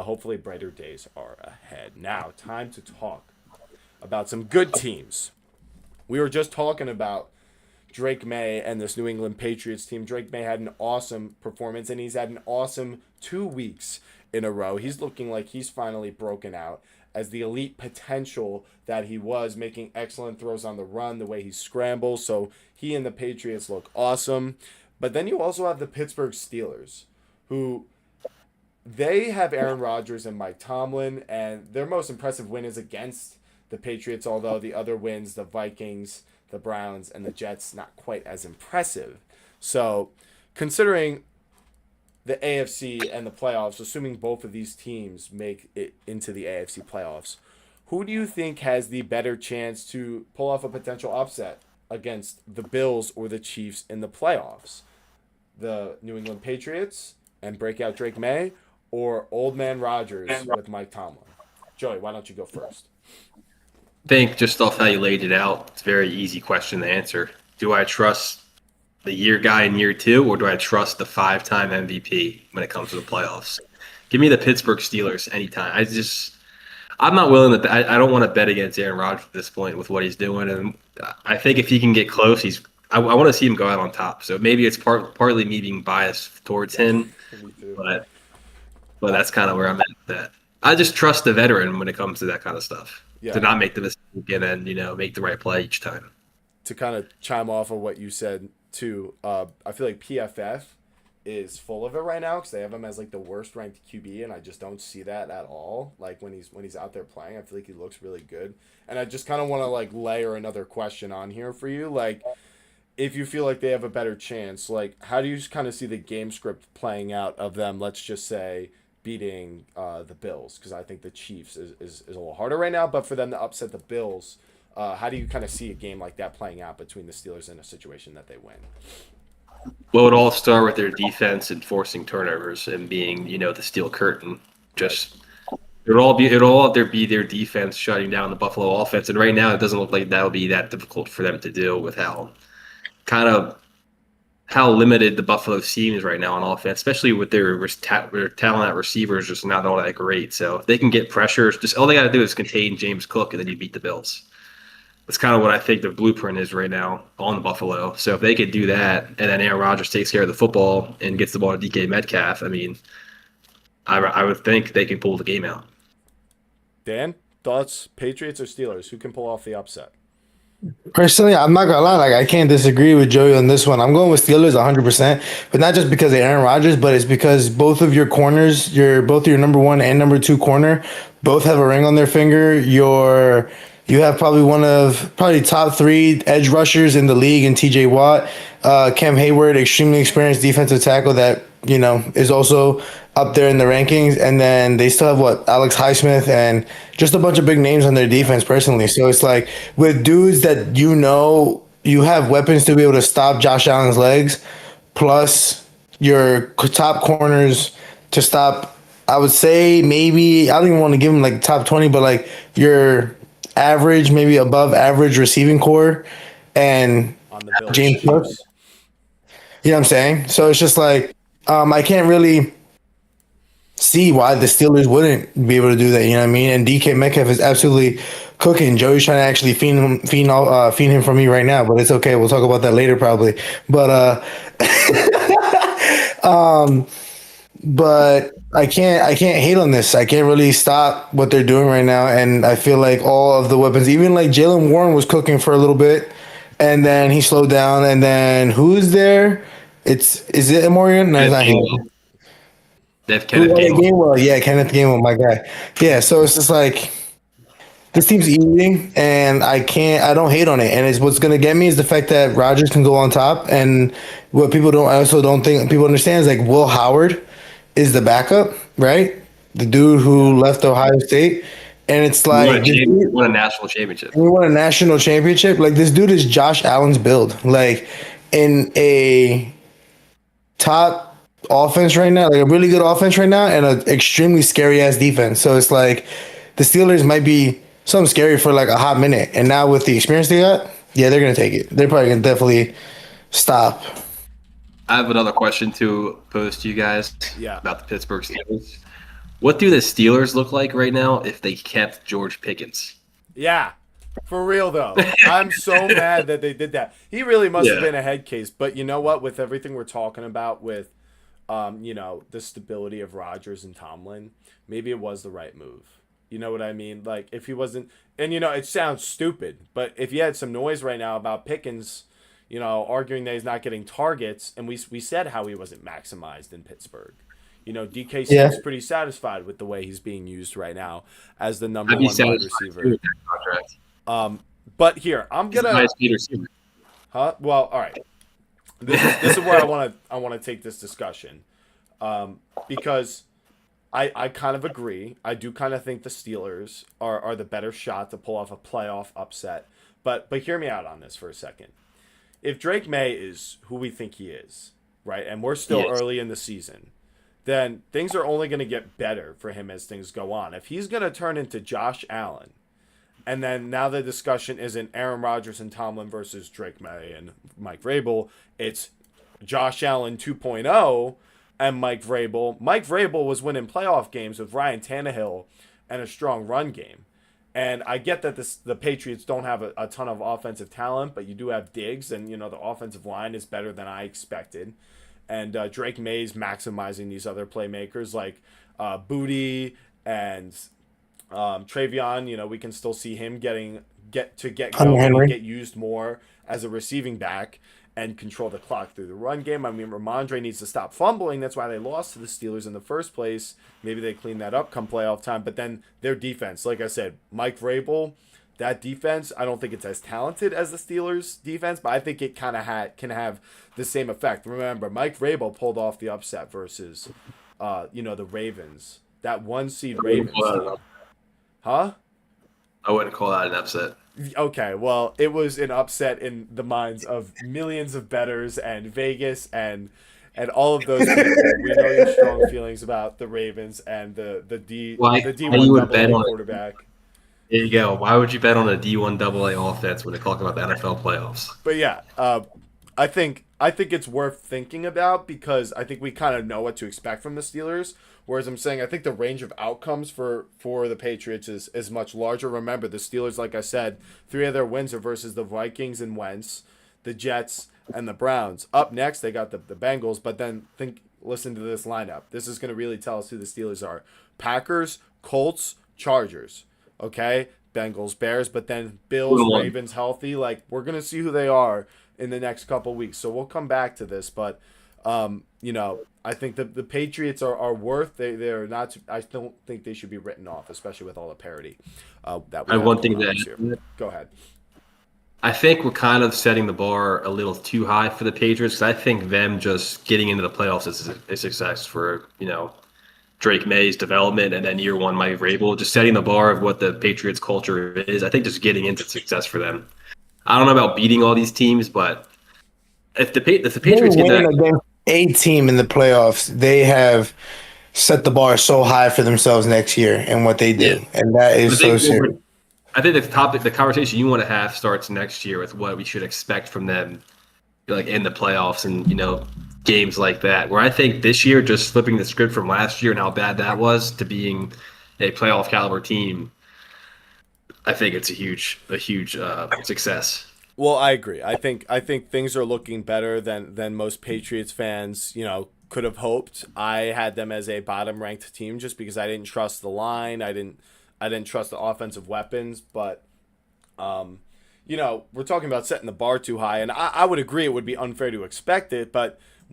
Hopefully, brighter days are ahead. Now, time to talk about some good teams. We were just talking about Drake May and this New England Patriots team. Drake May had an awesome performance, and he's had an awesome 2 weeks in a row. He's looking like he's finally broken out as the elite potential that he was, making excellent throws on the run, the way he scrambles. So he and the Patriots look awesome. But then you also have the Pittsburgh Steelers, who they have Aaron Rodgers and Mike Tomlin, and their most impressive win is against the Patriots, although the other wins, the Vikings, the Browns, and the Jets, not quite as impressive. So considering the AFC and the playoffs, assuming both of these teams make it into the AFC playoffs, who do you think has the better chance to pull off a potential upset against the Bills or the Chiefs in the playoffs? The New England Patriots and breakout Drake May, or Old Man Rodgers with Mike Tomlin? Joey, why don't you go first? I think just off how you laid it out, it's a very easy question to answer. Do I trust the year guy in year 2, or do I trust the 5-time MVP when it comes to the playoffs? Give me the Pittsburgh Steelers anytime. I'm not willing to. I don't want to bet against Aaron Rodgers at this point with what he's doing, and I think if he can get close, I want to see him go out on top. So maybe it's partly me being biased towards him, but that's kind of where I'm at with that. I just trust the veteran when it comes to that kind of stuff, to not make the mistake and then make the right play each time. To kind of chime off of what you said too, I feel like PFF is full of it right now because they have him as like the worst ranked QB, and I just don't see that at all. Like when he's out there playing, I feel like he looks really good, and I just kind of want to like layer another question on here for you, like if you feel like they have a better chance, like how do you kind of see the game script playing out of them? Let's just say beating the Bills, because I think the Chiefs is a little harder right now, but for them to upset the Bills, how do you kind of see a game like that playing out between the Steelers in a situation that they win? Well, it all start with their defense and forcing turnovers and being, the steel curtain. Just it'll all be their defense shutting down the Buffalo offense. And right now, it doesn't look like that'll be that difficult for them to do with how limited the Buffalo team is right now on offense, especially with their talent at receivers, just not all that great. So if they can get pressures, just all they got to do is contain James Cook, and then you beat the Bills. That's kind of what I think the blueprint is right now on Buffalo. So if they could do that, and then Aaron Rodgers takes care of the football and gets the ball to DK Metcalf, I mean, I would think they can pull the game out. Dan, thoughts? Patriots or Steelers? Who can pull off the upset? Personally, I'm not gonna lie. Like, I can't disagree with Joey on this one. I'm going with Steelers 100%, but not just because of Aaron Rodgers, but it's because both of your corners, both your number 1 and number 2 corner, both have a ring on their finger. You have probably top 3 edge rushers in the league in TJ Watt, Cam Hayward, extremely experienced defensive tackle that is also up there in the rankings, and then they still have Alex Highsmith and just a bunch of big names on their defense personally. So it's like with dudes that you have weapons to be able to stop Josh Allen's legs, plus your top corners to stop. I would say maybe I don't even want to give him like top 20, but like your average, maybe above average receiving core, and James Cook. You know what I'm saying? So it's just like I can't really see why the Steelers wouldn't be able to do that. You know what I mean? And DK Metcalf is absolutely cooking. Joey's trying to actually feed him from me right now, but it's okay. We'll talk about that later probably. But but I can't hate on this. I can't really stop what they're doing right now, and I feel like all of the weapons, even like Jalen Warren was cooking for a little bit, and then he slowed down, and then who's there? Is it Morgan? No, it's not him. They have Kenneth Gainwell. Yeah, Kenneth Gainwell, my guy. Yeah, so it's just like this team's eating, and I don't hate on it. And it's what's gonna get me is the fact that Rodgers can go on top, and what I also don't think people understand is like Will Howard is the backup, right? The dude who left Ohio State. And it's like he won a national championship. He won a national championship. Like, this dude is Josh Allen's build. Like, in a top offense right now, like a really good offense right now, and an extremely scary ass defense. So it's like the Steelers might be something scary for like a hot minute. And now with the experience they got, yeah, they're gonna take it. They're probably gonna definitely stop. I have another question to pose to you guys about the Pittsburgh Steelers. What do the Steelers look like right now if they kept George Pickens? Yeah, for real though. I'm so mad that they did that. He really must have Yeah. been a head case. But you know what? With everything we're talking about with, the stability of Rodgers and Tomlin, maybe it was the right move. You know what I mean? Like if he wasn't, and it sounds stupid, but if you had some noise right now about Pickens, arguing that he's not getting targets, and we said how he wasn't maximized in Pittsburgh. DK Yeah. seems pretty satisfied with the way he's being used right now as the number I'd be one wide satisfied receiver. too with that contract. But here I'm He's the gonna, highest paid receiver. huh? Well, all right. This is where I want to take this discussion, because I kind of agree. I do kind of think the Steelers are the better shot to pull off a playoff upset. But hear me out on this for a second. If Drake May is who we think he is, right, and we're still Yes. early in the season, then things are only going to get better for him as things go on. If he's going to turn into Josh Allen, and then now the discussion isn't Aaron Rodgers and Tomlin versus Drake May and Mike Vrabel, it's Josh Allen 2.0 and Mike Vrabel. Mike Vrabel was winning playoff games with Ryan Tannehill and a strong run game. And I get that the Patriots don't have a ton of offensive talent, but you do have Diggs, and the offensive line is better than I expected. And Drake May's maximizing these other playmakers like Booty and Travion. We can still see him get Hunter going, Henry. get used more as a receiving back and control the clock through the run game. I mean, Ramondre needs to stop fumbling. That's why they lost to the Steelers in the first place. Maybe they clean that up come playoff time. But then their defense, like I said, Mike Vrabel, that defense, I don't think it's as talented as the Steelers' defense, but I think it kind of can have the same effect. Remember, Mike Vrabel pulled off the upset versus, the Ravens. That 1-seed Ravens team. Huh? I wouldn't call that an upset. Okay, well, it was an upset in the minds of millions of bettors and Vegas and all of those people. We know your strong feelings about the Ravens and the Why D1 you would bet double A on it? quarterback. There you go. Why would you bet on a D1 AA offense when they talk about the NFL playoffs? But yeah, I think it's worth thinking about because I think we kind of know what to expect from the Steelers. Whereas I'm saying I think the range of outcomes for the Patriots is much larger. Remember, the Steelers, like I said, 3 of their wins are versus the Vikings and Wentz, the Jets, and the Browns. Up next, they got the Bengals, but then listen to this lineup. This is going to really tell us who the Steelers are. Packers, Colts, Chargers. Okay? Bengals, Bears, but then Bills, Ravens healthy. Like, we're going to see who they are in the next couple weeks. So we'll come back to this, but I think the Patriots are worth. They're not. I don't think they should be written off, especially with all the parity that we I have one thing going on to this year. add. Go ahead. I think we're kind of setting the bar a little too high for the Patriots. 'Cause I think them just getting into the playoffs is a success for Drake May's development, and then year one Mike Vrabel, just setting the bar of what the Patriots culture is. I think just getting into success for them. I don't know about beating all these teams, but if the Patriots get Winning that, against a team in the playoffs, they have set the bar so high for themselves next year and what they do, Yeah. and that is so serious. I think the conversation you want to have starts next year with what we should expect from them, like in the playoffs and games like that. Where I think this year, just flipping the script from last year and how bad that was to being a playoff caliber team, I think it's a huge success. Well, I agree. I think things are looking better than most Patriots fans, could have hoped. I had them as a bottom ranked team just because I didn't trust the line. I didn't trust the offensive weapons, but we're talking about setting the bar too high, and I would agree it would be unfair to expect it, but